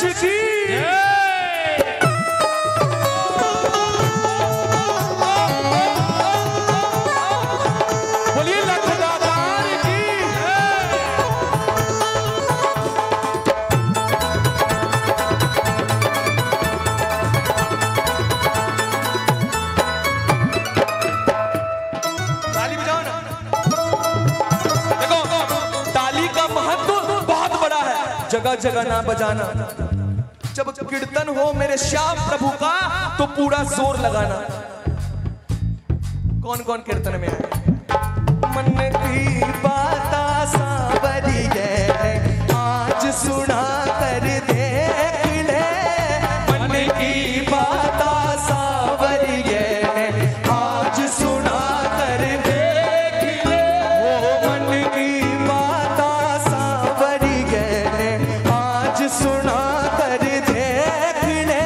की बोलिए लखदातार की ताली बजाओ ना। देखो ताली का महत्व बहुत बड़ा है, जगह जगह ना बजाना। जब कीर्तन हो मेरे श्याम प्रभु का तो पूरा जोर लगाना। कौन कौन कीर्तन में आए? मन की बात सावरी है आज सुना कर देख ले, मन की बात सावरी है आज सुना कर देख ले, वो मन की बात सावरी है आज सुना कर देख ले,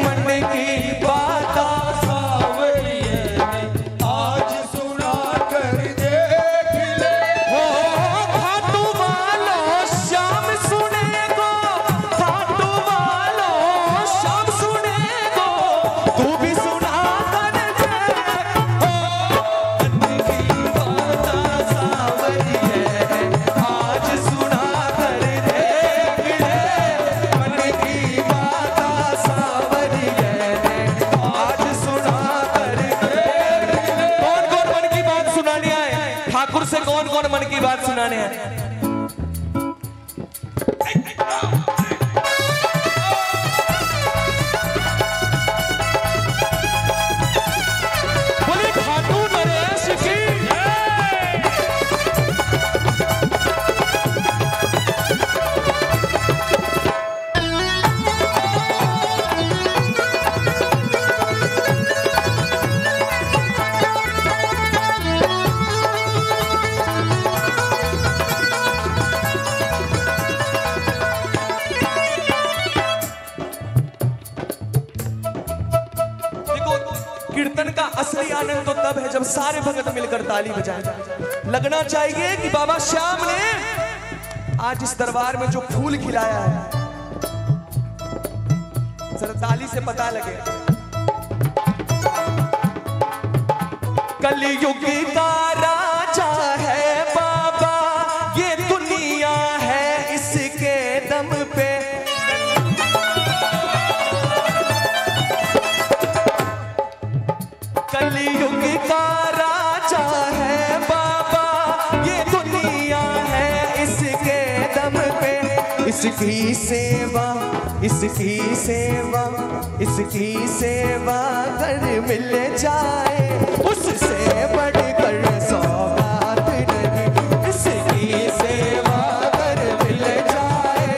मन की बात सावरी है आज सुना कर देख ले। हो खाटू वालो श्याम सुने गो, खाटू वालो श्याम सुने गो, तू भी सुना कर देख। हो मन की बात सावरी है आज सुना कर देख ले, मन की बात सावरी है आज सुना कर देख ले। कौन कौन मन की बात सुनाने आए? ठाकुर से कौन कौन मन की बात सुनाने आए? बोलिए खाटू नरेश की देखो कीर्तन का असली आनंद तो तब है जब सारे भगत मिलकर ताली बजाएं। लगना चाहिए कि बाबा श्याम ने आज इस दरबार में जो फूल खिलाया है, जरा ताली से पता लगे। कलयुग का राजा है बाबा, ये दुनिया है इसके दम पे। कलयुग का राजा है बाबा, ये दुनिया है इसके दम पे। इसकी सेवा इसकी सेवा इसकी सेवा कर मिल जाए, उससे बढ़कर सौगात नहीं। इसकी सेवा कर मिल जाए,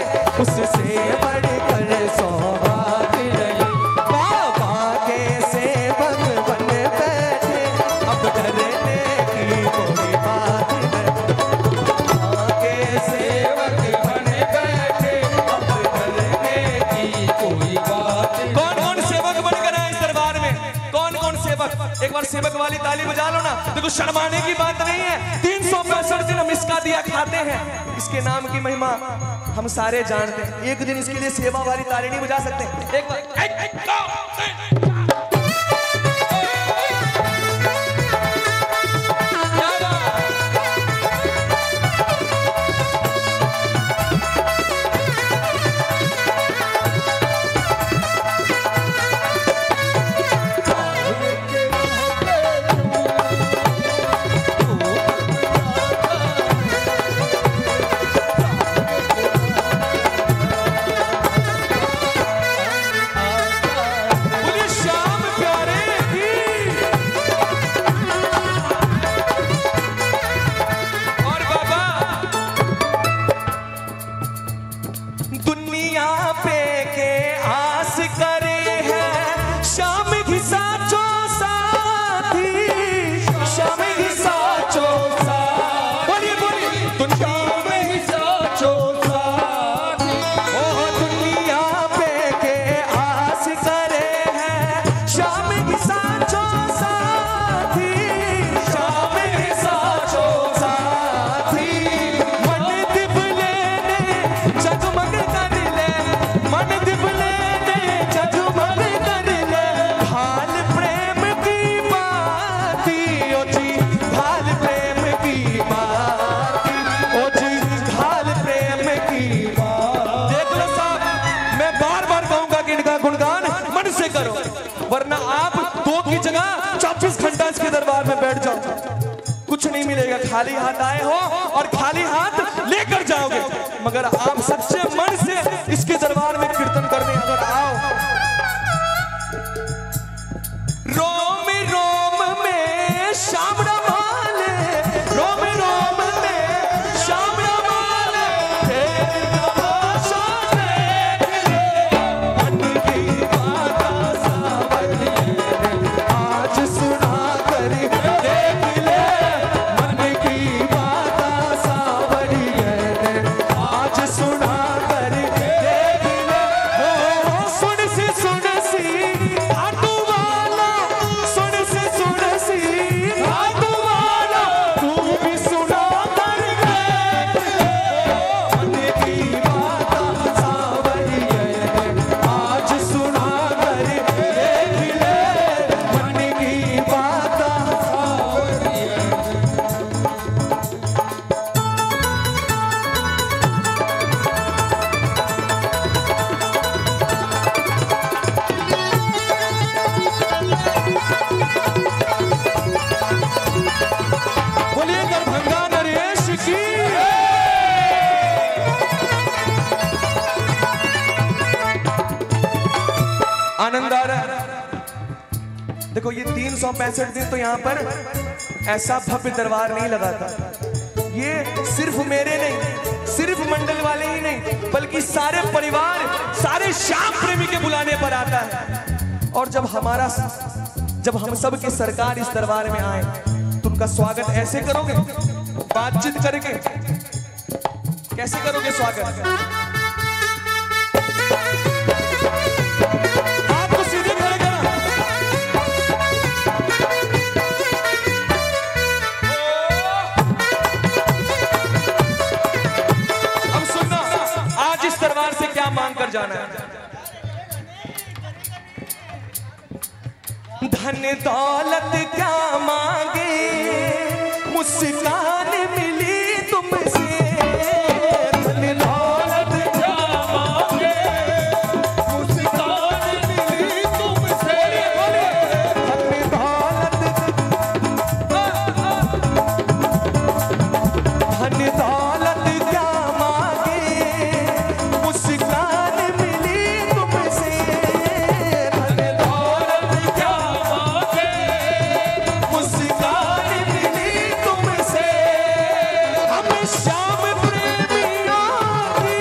उससे बढ़कर सौगात नहीं। बाबा के सेवक बन बैठे, अब डरने की कोई बात नहीं। बाबा के सेवक बन बैठे, अब डरने की कोई बात नहीं। कौन कौन सेवक बनकर आए इस दरबार में? कौन कौन सेवक? एक बार सेवक वाली ताली बजा लो ना। देखो शर्माने की बात नहीं है। 365 दिन हम इसका दिया खाते हैं, इसके नाम की महिमा हम सारे जानते हैं। एक दिन इसके लिए सेवा वाली ताली नहीं बजा सकते? एक बार वरना आप 2 की जगह 24 घंटा इसके दरबार में बैठ जाओ, कुछ नहीं मिलेगा। खाली हाथ आए हो और खाली हाथ लेकर जाओगे। मगर आप सच्चे मन से इसके दरबार में कीर्तन करने अगर आओ, रोम रोम में श्याम रमाले, रोम रोम में श्याम रमाले, मन की बात सावरिये आज सुना कर देख ले, मन की बात सावरिये आज सुना कर देख ले। ओ सुन सी हाथू वाला, सुन सी हाथू वाला, तू भी सुना कर देख ले, मन की बात सावरिये आज सुना कर देख ले, मन की बात सावरिये। बोलिए दरभंगा नरेश की। आनंद आ रहा है। देखो ये 365 दिन तो यहाँ पर ऐसा भव्य दरबार नहीं लगा था। ये सिर्फ मेरे नहीं, सिर्फ मंडल वाले ही नहीं, बल्कि सारे परिवार, सारे श्याम प्रेमी के बुलाने पर आता है। और जब हम सब की सरकार इस दरबार में आए तो उनका स्वागत ऐसे करोगे, बातचीत करके कैसे करोगे स्वागत? आपको सीधे खड़े करना। अब सुनना, आज इस दरबार से क्या मांग कर जाना है? धन दौलत क्या मांगे, मुस्कान मिली तुमसे। धन दौलत क्या मांगे, मुस्कान मिली तुमसे। धन दौलत, धन दौलत क्या मांगे, मुस्कान मिली तुमसे। धन दौलत क्या मांगे, मुस्कान मिली तुमसे। हम श्याम प्रेमियों की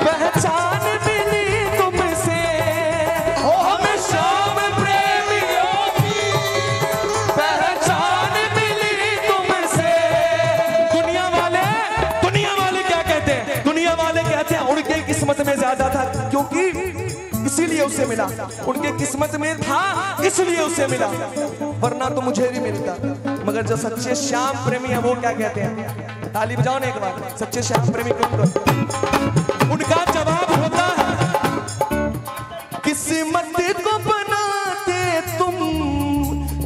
पहचान मिली तुमसे। ओ हम श्याम प्रेमियों की पहचान मिली तुमसे। दुनिया वाले क्या कहते हैं? दुनिया वाले कहते हैं उनके किस्मत में ज्यादा था, क्योंकि इसीलिए उसे मिला। उनके किस्मत में था इसलिए उसे मिला, वरना तो मुझे भी मिलता। मगर जो सच्चे श्याम प्रेमी है वो क्या कहते हैं? ताली बजाओ ना एक बार सच्चे श्याम प्रेमी को। उनका जवाब होता है, किस्मत को बनाते तुम,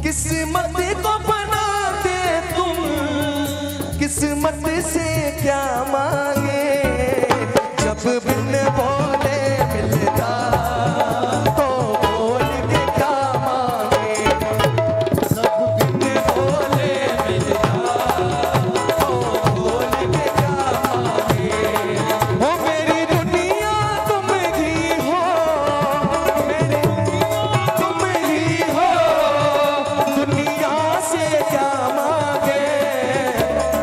किस्मत को बनाते तुम, किस्मत से क्या मांगे। जब बिन बोले मिलता तो बोल के क्या मांगे। जब बिन बोले मिलता तो बोल के क्या मांगे। हो मेरी दुनिया तुम ही हो, मेरी दुनिया तुम ही हो, दुनिया से क्या मांगे।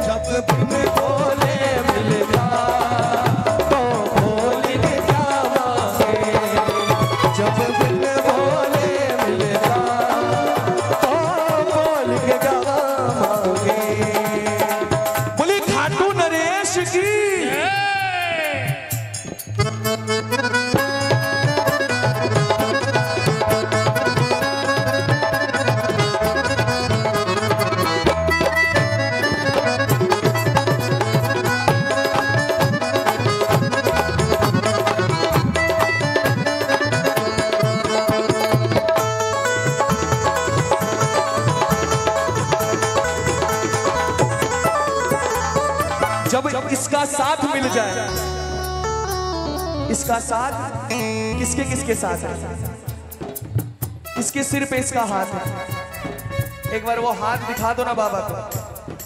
जब बिन बोले मिलता तो बोल के क्या मांगे। जब बिन बोले मिलता तो बोल के क्या मांगे। बोली खाटू नरेश की। जब इसका साथ मिल जाए, इसका साथ किसके किसके साथ है? इसके सिर पे इसका हाथ है। एक बार वो हाथ दिखा दो ना बाबा को,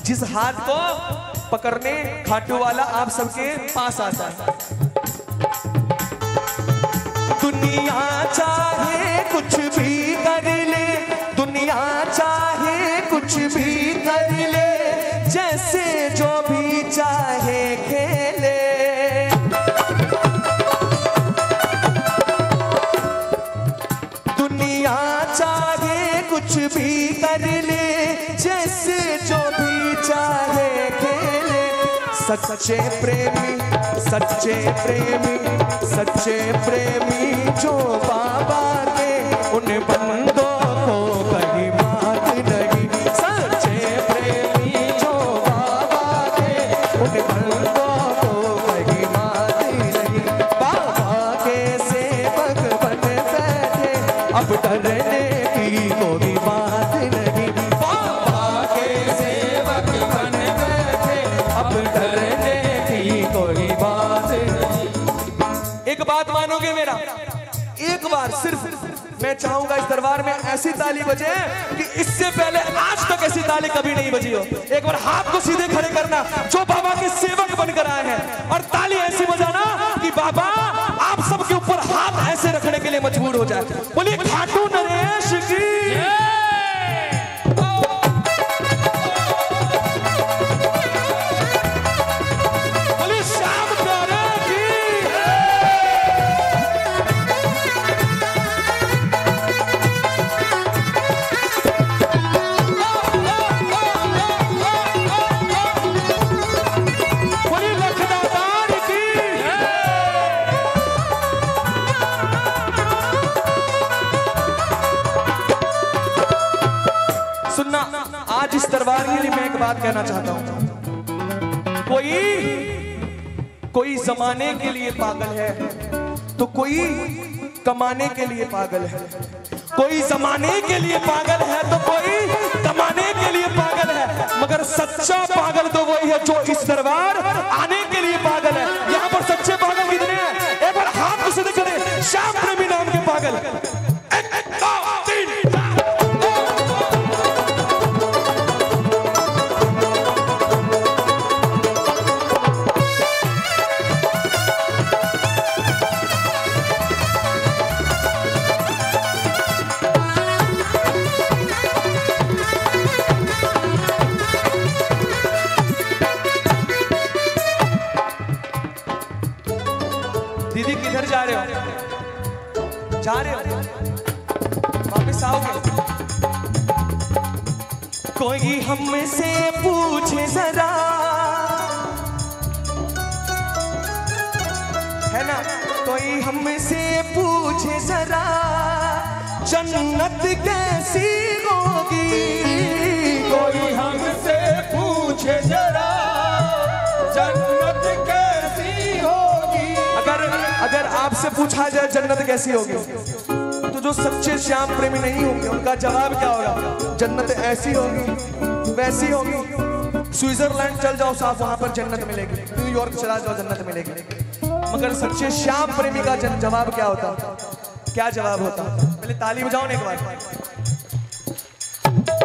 जिस हाथ को पकड़ने खाटू वाला आप सबके पास आता है। दुनिया चाहे कुछ भी कर ले, दुनिया चाहे कुछ भी कर ले, जैसे जो भी चाहे खेले। दुनिया चाहे कुछ भी कर ले, जैसे जो भी चाहे खेले। सच्चे प्रेमी, सच्चे प्रेमी, सच्चे प्रेमी जो बाबा के, उन बंदों को कहीं मात नहीं। सच्चे प्रेमी जो बाबा के, उन बंदों को कहीं मात नहीं। बाबा के सेवक बन बैठे, अब डरने की कोई बात नहीं। बाबा के सेवक बन बैठे, अब डरने की कोई बात नहीं। एक बात मानोगे मेरा, एक बार सिर्फ मैं चाहूंगा इस दरबार में ऐसी ताली बजे कि इससे पहले आज तक ऐसी ताली कभी नहीं बजी हो। एक बार हाथ को सीधे खड़े करना जो बाबा के सेवक बनकर आए हैं, और ताली ऐसी बजाना कि बाबा आप सबके ऊपर हाथ ऐसे रखने के लिए मजबूर हो जाए। बोलिए खाटू नरेश की, बोलिए श्याम प्यारे की। सुनना, आज इस दरबार के लिए मैं एक बात कहना चाहता हूं। कोई जमाने के लिए पागल है तो कोई कमाने के लिए पागल है। कोई जमाने के लिए पागल है तो कोई कमाने के लिए पागल है, मगर सच्चा पागल तो वही है जो इस दरबार आने के लिए पागल है। यहाँ पर सच्चे पागल कितने हैं? एक बार हाथ को सीधे करें, श्याम प्रेमी नाम के पागल। दीदी किधर जा रहे हो? जा रहे हो? वापस आओगे? कोई हमसे पूछे जरा, है ना? कोई हमसे पूछे जरा, जन्नत कैसी होगी? कोई हमसे पूछे जरा, जन्नत कैसी होगी? अगर आपसे पूछा जाए जन्नत कैसी होगी, तो जो सच्चे श्याम प्रेमी नहीं होंगे उनका जवाब क्या होगा? जन्नत ऐसी होगी, वैसी होगी। स्विट्जरलैंड चल जाओ साहब, वहां पर जन्नत मिलेगी। न्यूयॉर्क चला जाओ, जन्नत मिलेगी। मगर सच्चे श्याम प्रेमी का जवाब क्या होता? क्या जवाब होता? पहले ताली बजाओ ना एक बार।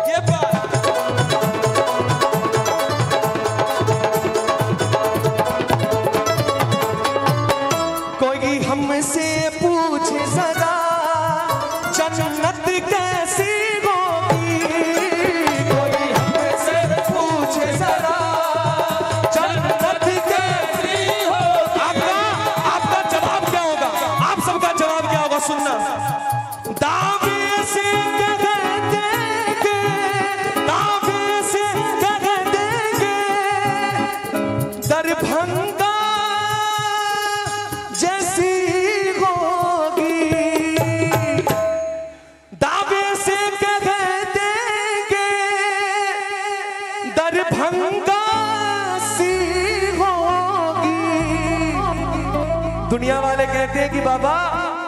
ये बात हमसे पूछे जरा, जन्नत कैसी होगी? कोई हमसे पूछे जरा, जन्नत कैसी होगी? आपका जवाब क्या होगा? आप सबका जवाब क्या होगा? सुनना, दावे से कह देंगे, दावे से कह देंगे, दरभंगा जैसी होगी। दावे से कह देंगे, दरभंगा सी होगी। दुनिया वाले कहते हैं कि बाबा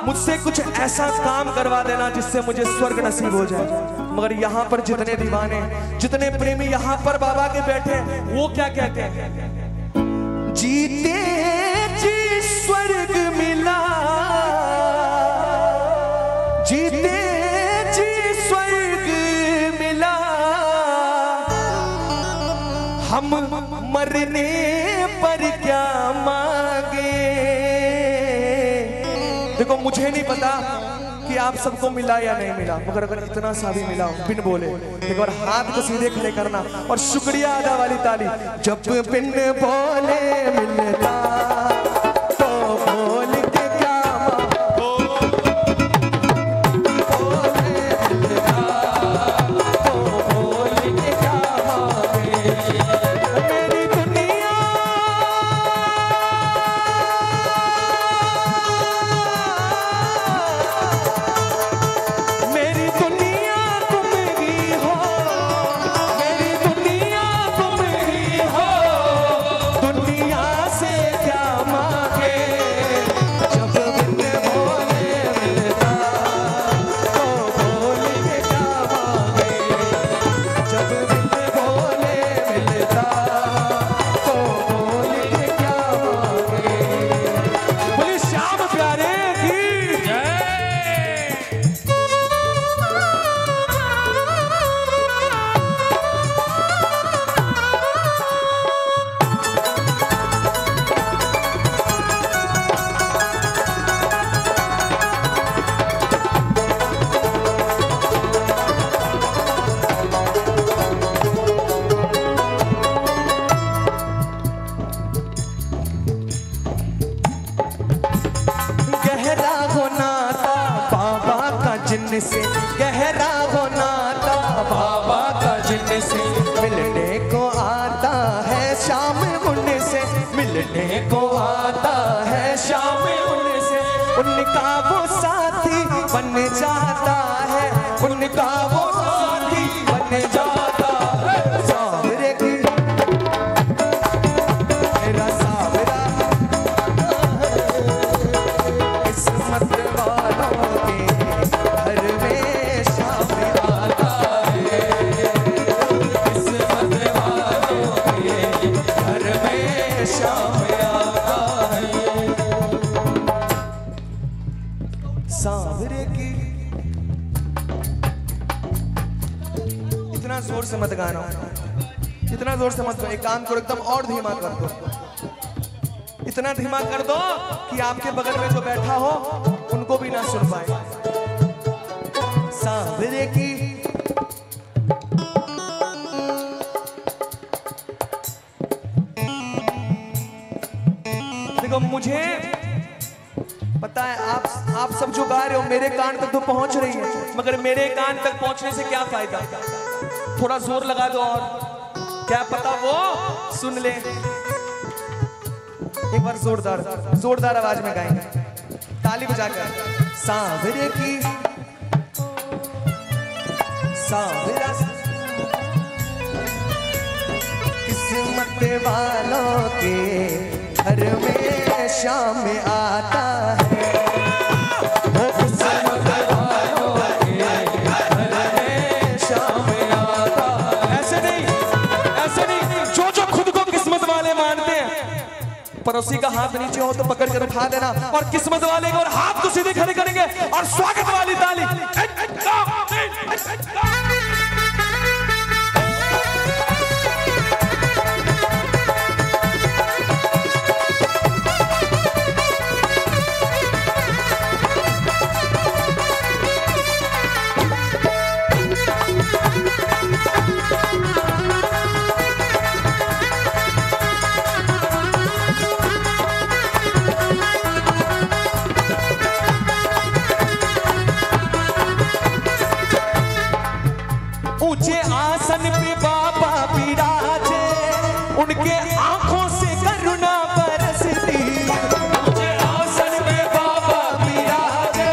मुझसे कुछ ऐसा काम करवा देना जिससे मुझे स्वर्ग नसीब हो जाए। मगर यहाँ पर जितने दीवाने, जितने प्रेमी यहाँ पर बाबा के बैठे, वो क्या कहते हैं? जीते जी स्वर्ग मिला, जीते जी मरने पर क्या मांगे। देखो मुझे नहीं पता कि आप सबको मिला या नहीं मिला, मगर अगर इतना सा भी मिला बिन बोले एक बार हाथ को सीधे खड़े करना और शुक्रिया अदा वाली ताली। जब बिन बोले मिलता तो बोल के क्या बोले मिलता तो बोल के क्या मांगे। मेरी दुनिया मेरी दुनिया तुम ही हो, मेरी दुनिया तुम ही हो, दुनिया से क्या मांगे। जब बिन बोले मिलता तो बोल के क्या मांगे। जब बिन बोले मिलता तो बोल के क्या मांगे। बोले श्याम प्यारे की जय। गहरा हो नाता बाबा का जिनसे, गहरा हो नाता बाबा का जिनसे, मिलने को आता है शाम उनसे, मिलने को आता है शाम उनसे। उनका वो साथी बन जाता है, उनका वो साथी बन जाता है। सावरे की मेरा सावरा किस्मत वालों के घर में शाम आता है। किस्मत वालों के घर में शाम आता है। सावरे की इतना जोर से मत गाना, इतना जोर से मत गाओ। एक काम करो, एकदम और धीमा कर दो, इतना धीमा कर दो कि आपके बगल में जो बैठा हो उनको भी ना सुन पाए। सावरे की देखो मुझे पता है आप सब जो गा रहे हो मेरे कान तक तो पहुंच रही है, मगर मेरे कान तक पहुंचने से क्या फायदा। थोड़ा जोर लगा दो और क्या पता वो सुन ले। एक बार जोरदार आवाज में गाएंगे ताली बजाकर। सावरे की सावरा किस्मत वालों के घर में शाम आता है। वो किस्मत वालों के घर में शाम आता है। ऐसे नहीं जो खुद को किस्मत वाले मानते हैं, पड़ोसी का हाथ नीचे हो तो पकड़ कर उठा देना और किस्मत वाले को और हाथ को सीधे खड़े करेंगे और स्वागत वाली ताली। ऊंचे आसन पे बाबा विराजे, उनके आंखों से करुणा बरसती। ऊंचे आसन पे बाबा विराजे,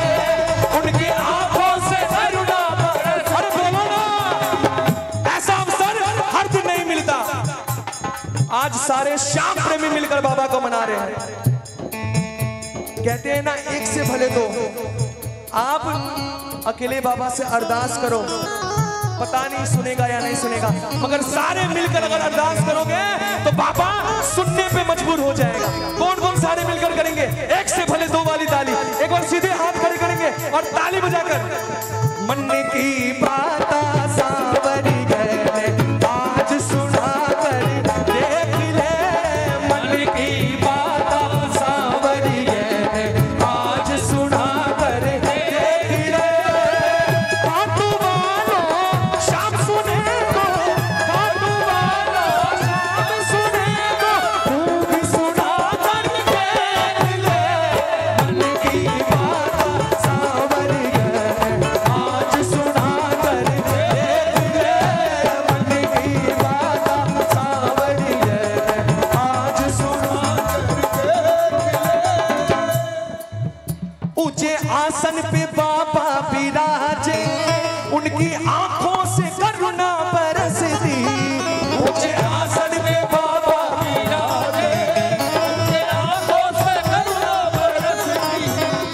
उनके आंखों से करुणा बरसती। अरे बोलो ना, ऐसा अवसर हर दिन नहीं मिलता। आज सारे श्याम प्रेमी मिलकर बाबा को मना रहे हैं। कहते हैं ना एक से भले दो। आप अकेले बाबा से अरदास करो, पता नहीं सुनेगा या नहीं सुनेगा, मगर सारे मिलकर अगर अरदास करोगे तो बाबा सुनने पे मजबूर हो जाएगा। कौन कौन सारे मिलकर करेंगे? एक से भले दो वाली ताली। एक बार सीधे हाथ खड़े करेंगे और ताली बजाकर। मन की बात सावरी है आज सुना कर देख ले। ऊंचे आसन पे बाबा विराजे, उनकी आंखों से करुणा बरसती। ऊंचे आसन पे बाबा विराजे, उनकी आंखों से करुणा बरसती।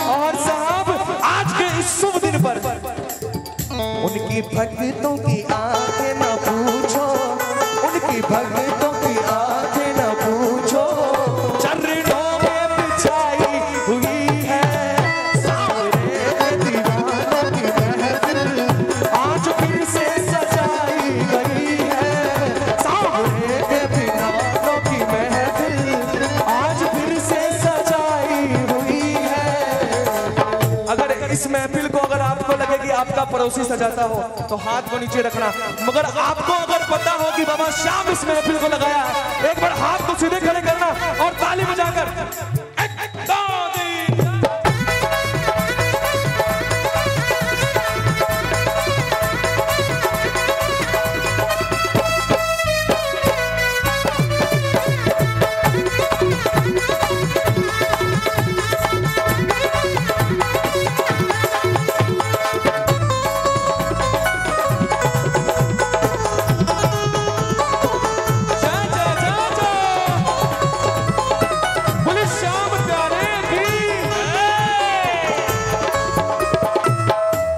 और साहब आज के इस शुभ दिन पर उनकी भक्तों की आंखें न पूछो, उनकी भक्तों की आंखें न पूछो, चरणों में बिछाई हुई है सावरे दीवानों की महफिल, आज फिर से सजाई गई है सावरे दीवानों की महफिल, आज फिर से सजाई हुई है। अगर इस महफिल को अगर आपको लगे कि आपका पड़ोसी सजाता हो तो हाथ को नीचे रखना, मगर आपको अगर पता हो कि बाबा श्याम इस महफिल को लगाया है, एक बार हाथ को सीधे खड़े करना और ताली बजाकर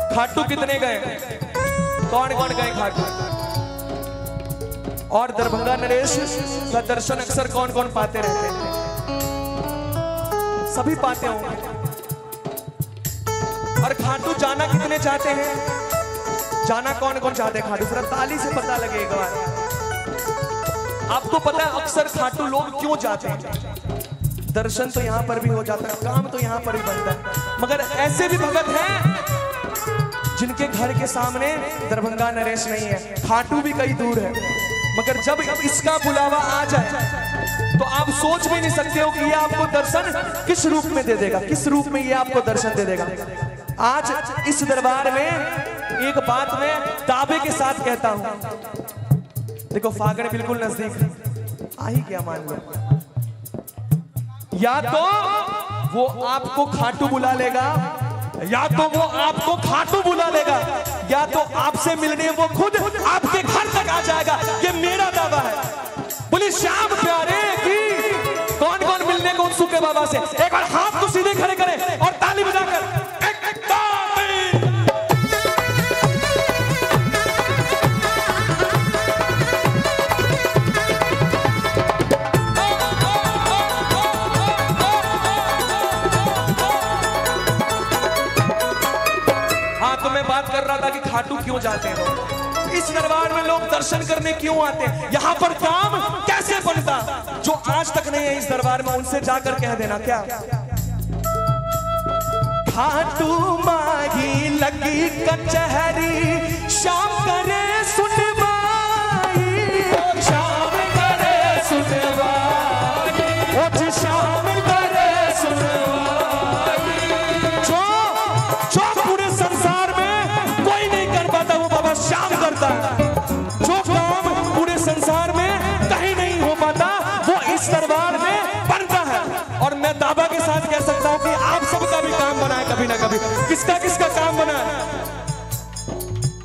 खाटू कितने गए, कौन कौन गए खाटू? और दरभंगा नरेश का दर्शन अक्सर कौन कौन पाते रहते हैं? सभी पाते होंगे। और खाटू जाना कितने चाहते हैं? जाना कौन कौन चाहते हैं खाटू? जरा ताली से पता लगे एक बार। आपको पता है अक्सर खाटू लोग क्यों जाते हैं? दर्शन तो यहां पर भी हो जाता है, काम तो यहां पर ही बनता है, मगर ऐसे भी भगत हैं जिनके घर के सामने दरभंगा नरेश नहीं है, खाटू भी कई दूर है, मगर जब इसका बुलावा आ जाए तो आप सोच भी नहीं सकते हो कि ये आपको दर्शन किस रूप में दे देगा, किस रूप में ये आपको दर्शन दे देगा। आज इस दरबार में एक बात मैं दावे के साथ कहता हूं, देखो फागण बिल्कुल नजदीक आ ही गया, मान लो, या तो वो आपको खाटू बुला लेगा, या तो वो आपको खाटू बुला लेगा, या तो आपसे मिलने वो खुद आपके घर तक आ जाएगा। ये मेरा दावा है। बोले श्याम प्यारे की कौन कौन मिलने को उत्सुक है बाबा से? एक बार हाथ को सीधे खड़े करें और ताली बजाकर बात कर रहा था कि खाटू क्यों जाते हैं लोग, इस दरबार में लोग दर्शन करने क्यों आते हैं, यहाँ पर काम कैसे बनता? जो आज तक नहीं है इस दरबार में उनसे जाकर कह देना क्या? खाटू माही लगी कचहरी, शाम करे सुनवाई, शाम करे सुनवाई, ओ शाम करे सुनवाई। जो पूरे संसार श्याम करता है, जो काम पूरे संसार में कहीं नहीं हो पाता वो इस दरबार में बनता है। और मैं दावा के साथ कह सकता हूं कि आप सबका भी काम बना है कभी ना कभी। किसका किसका काम बना है?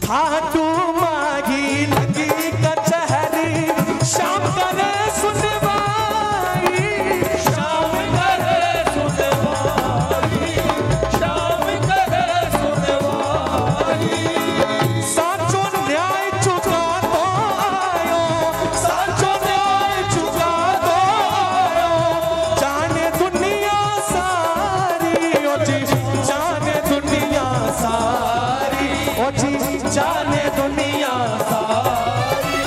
खाटू माही लगी कचहरी, शाम करे सुनवाई, शाम करे सुनवाई, शाम करे सुनवाई। जाने दुनिया सारी।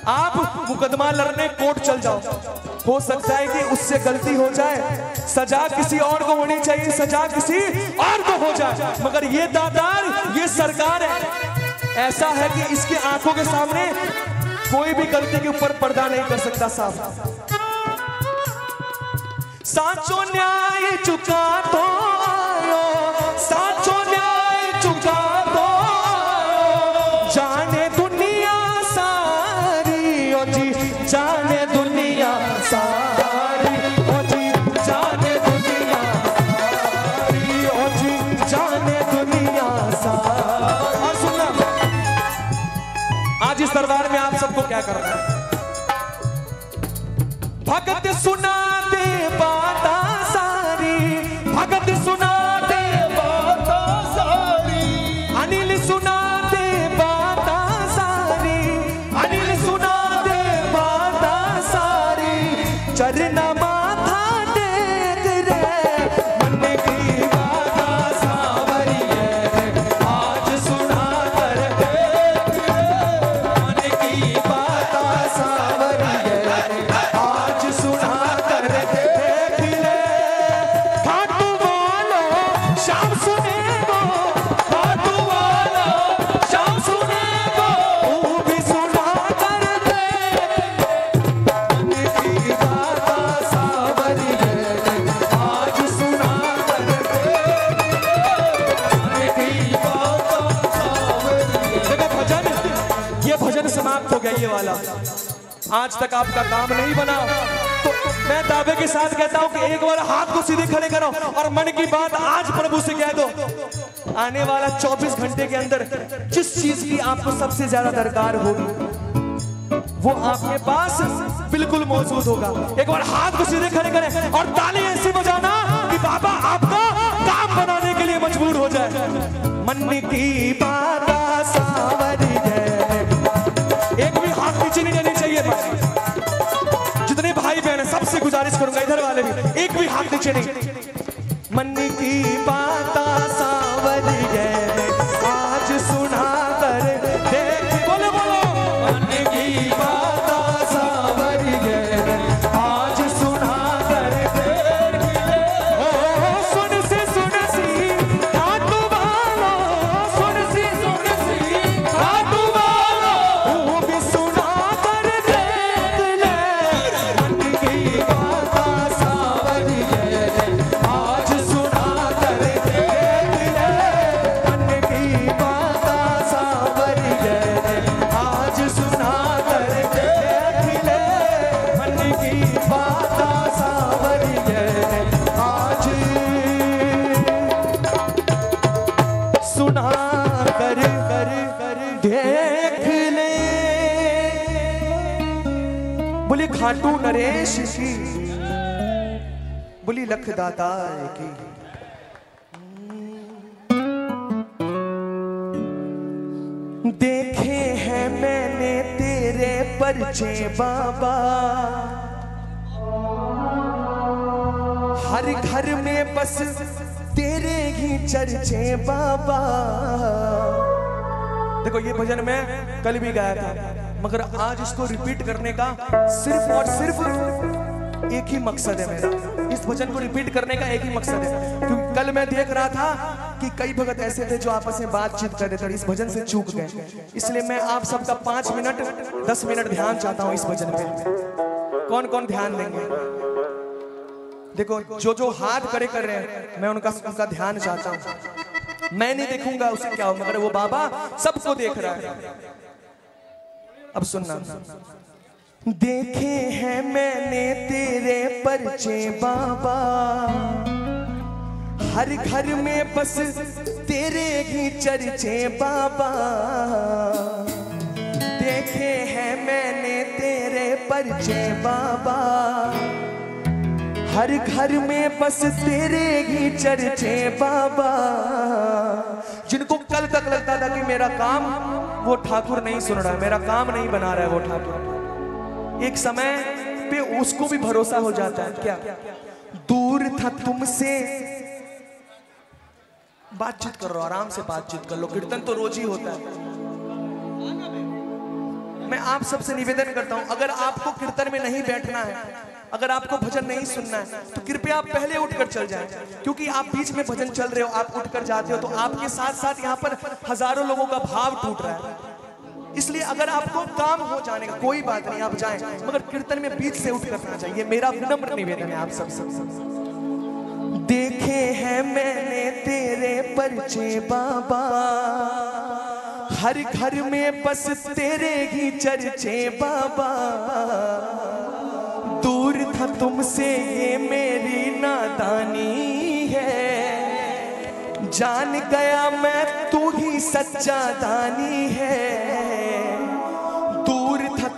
आप मुकदमा लड़ने कोर्ट चल जाओ, हो सकता है कि उससे गलती हो जाए, सजा किसी और को होनी चाहिए, सजा किसी और को हो जाए, मगर ये दातार, ये सरकार है ऐसा है कि इसके आंखों के सामने कोई भी गलती के ऊपर पर्दा नहीं कर सकता। साफ साचो न्याय चुका तो साचो न्याय चुका दो, जाने दुनिया सारी, ओ जी जाने दुनिया सारी, ओ जी जाने दुनिया इस दरबार में आप सबको क्या करना है? भगत सुना दे बाता सारी, भगत सुना दे बाता सारी, अनिल सुना दे बाता सारी, अनिल सुना दे बाता सारी, चरना माथा टेक रे मन की बाता सावरी है, आज सुना कर देख रे मन की बाता सावरी है, आज सुना कर देख ले। खाटू वालो शाम सुनेगो, खाटू वालो शाम सुनेगो, तू भी सुना कर देख मन की बाता सावरी है, आज सुना कर देख मन की बाता सावरी है। देखो भजन, ये भजन समाप्त हो गया ये वाला। आज तक आपका काम नहीं बना तो मैं दावे के साथ कहता हूं कि एक बार हाथ को सीधे खड़े करो और मन की बात आज प्रभु से कह दो। आने वाला 24 घंटे के अंदर जिस चीज की आपको सबसे ज्यादा दरकार होगी वो आपके पास बिल्कुल मौजूद होगा। एक बार हाथ को सीधे खड़े करें और ताली ऐसी बजाना कि बाबा आपका काम बनाने के लिए मजबूर हो जाए। मन की बात सावरी है, एक भी हाथ नीचे नहीं जानी चाहिए। जितने भाई बहन हैं सबसे गुजारिश करूंगा, इधर वाले भी एक भी हाथ नीचे नहीं। मन की बात सावरी है, आज सुना कर देख, बोलो बोलो मन की बात सावरी है, आज सुना कर देख ले। ओ सुन सी खाटू वालो, सुन सी खाटू वालो, तू भी सुना कर देख ले मन की बात सावरी है, आज सुना कर देख ले मन की बात सावरी है, आज सुना कर देख ले मन की बात सावरी है, आज सुना कर देख ले। बोली खाटू नरेश की, बोली लख दाता की। देखे हैं मैंने तेरे परिचय बाबा, हर घर में बस तेरे ही चर्चे बाबा। देखो ये भजन मैं कल भी गाया था, मगर आज इसको रिपीट करने का सिर्फ और सिर्फ एक ही मकसद है मेरा। इस भजन को रिपीट करने का एक ही मकसद है, क्योंकि कल मैं देख रहा था कि कई भगत ऐसे थे जो आपस में बातचीत कर रहे थे, इस भजन से चूक गए। इसलिए मैं आप सबका 5 मिनट 10 मिनट ध्यान चाहता हूं इस भजन पे। कौन कौन ध्यान देंगे? देखो जो हाथ करे कर रहे हैं मैं उनका ध्यान चाहता हूं। मैं नहीं देखूंगा उसे क्या हो, मगर वो बाबा सबको देख रहा है। अब सुनना। देखे हैं मैंने तेरे परिचय बाबा, हर घर में बस तेरे ही चर्चे बाबा। देखे हैं मैंने तेरे परिचय बाबा, हर घर में बस तेरे ही चर्चे बाबा। जिनको कल तक लगता था कि मेरा काम वो ठाकुर नहीं सुन रहा है, मेरा काम नहीं बना रहा है वो ठाकुर, एक समय पे उसको भी भरोसा हो जाता है। क्या दूर था तुमसे, बातचीत कर रहा, आराम से बातचीत कर लो, कीर्तन तो रोज ही होता है। मैं आप सबसे निवेदन करता हूं, अगर आपको कीर्तन में नहीं बैठना है, अगर आपको भजन नहीं सुनना है, तो कृपया आप पहले उठकर चल जाएं, क्योंकि आप बीच में भजन चल रहे हो, आप उठकर जाते हो तो आपके साथ साथ यहाँ पर हजारों लोगों का भाव टूट रहा है। इसलिए अगर आपको काम हो जाने का कोई बात नहीं, आप जाएं, मगर कीर्तन में बीच से उठ करना चाहिए, मेरा विनम्र निवेदन है आप सब। देखे हैं मैंने तेरे परिचय बाबा, हर घर में बस तेरे ही चर्चे बाबा। दूर था तुमसे ये मेरी नादानी है, जान गया मैं तू ही सच्चा दानी है।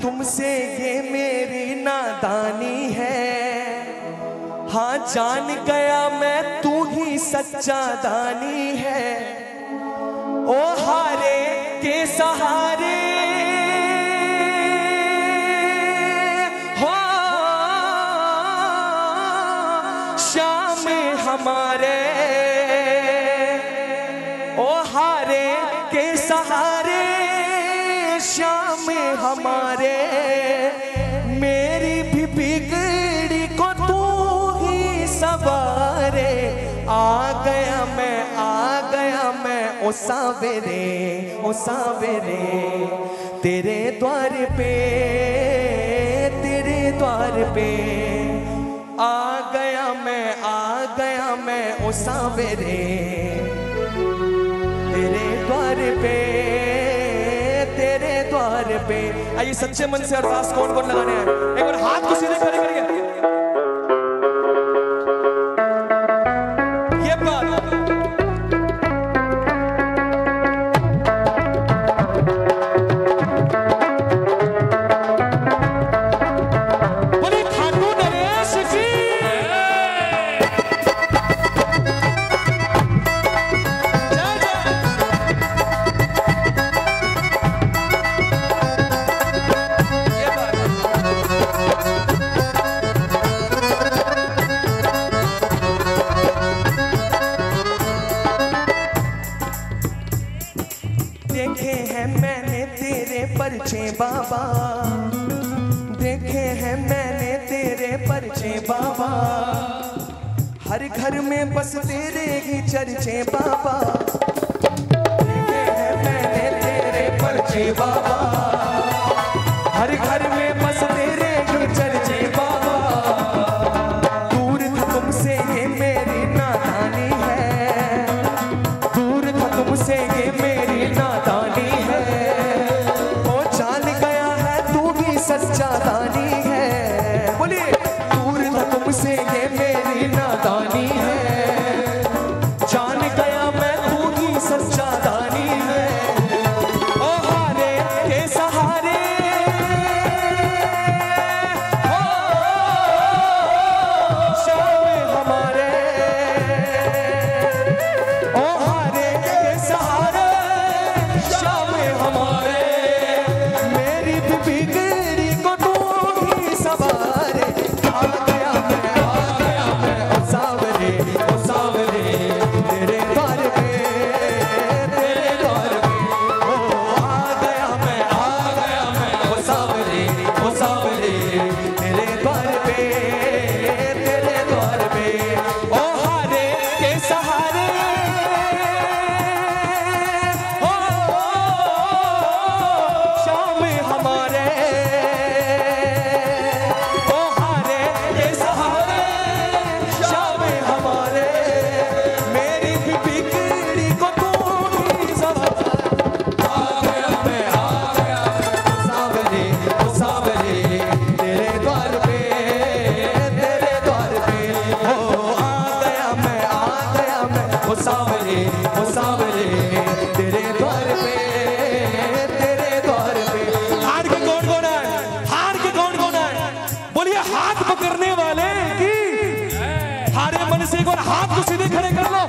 तुमसे ये मेरी नादानी है, हाँ जान गया मैं तू ही सच्चा दानी है। ओ हारे के सहारे हो शाम हमारे, ओ हारे के सहारे शाम हमारे, मेरी भी बिगड़ी को तू ही सवारे। आ गया मैं ओ सावेरे, ओ सावेरे तेरे द्वार पे, तेरे द्वार पे आ गया मैं ओ सावेरे तेरे द्वार पे, तेरे द्वार पे। आइए सच्चे मन से अरदास कौन कौन लगाने हैं, एक बार हाथ को सीधे खड़े करिए। ये बात बोले ठाकुर नरेश जी, देखे हैं मैंने तेरे परचे बाबा, देखे हैं मैंने तेरे परचे बाबा, हर घर में बस तेरे ही चर्चे बाबा। देखे हैं मैंने तेरे परचे बाबा, हर घर में बस तेरे ही चर्चे बाबा। दूर था तुमसे ये मेरी नादानी है, दूर था तुमसे ये मेरी नादानी है। ओ जान गया है तू भी सच्चा दानी है, बोलिए दूर था तुमसे ये मेरी नादानी है, जान गया मैं तू ही सच्चा दानी है। ओ हारे के सहारे हो शाम हमारे, ओ हारे के सहारे शाम हमारे, मेरी भी बिगड़ी को तू ही सवारे। आ गया मैं ओ सावरे, ओ सावरे तेरे द्वार पे, तेरे द्वार पे। ओ आ गया मैं ओ सावरे, ओ सावरे तेरे द्वार पे, तेरे द्वार पे। ओ हारे के सहारे हो शाम हमारे, ओ हारे के सहारे शाम हमारे, मेरी भी बिगड़ी को तू ही सवारे। आ गया मैं ओ सावरे, ओ सावरे तेरे द्वार पे, तेरे द्वार पे। ओ आ गया मैं ओ सावरे, ओ सावरे तेरे द्वार पे, तेरे द्वार पे। हार के कौन कौन है, हार के कौन कौन है, बोलिए हाथ पकड़ने वाले की। हारे मन से एक बार हाथ को सीधे खड़े कर लो।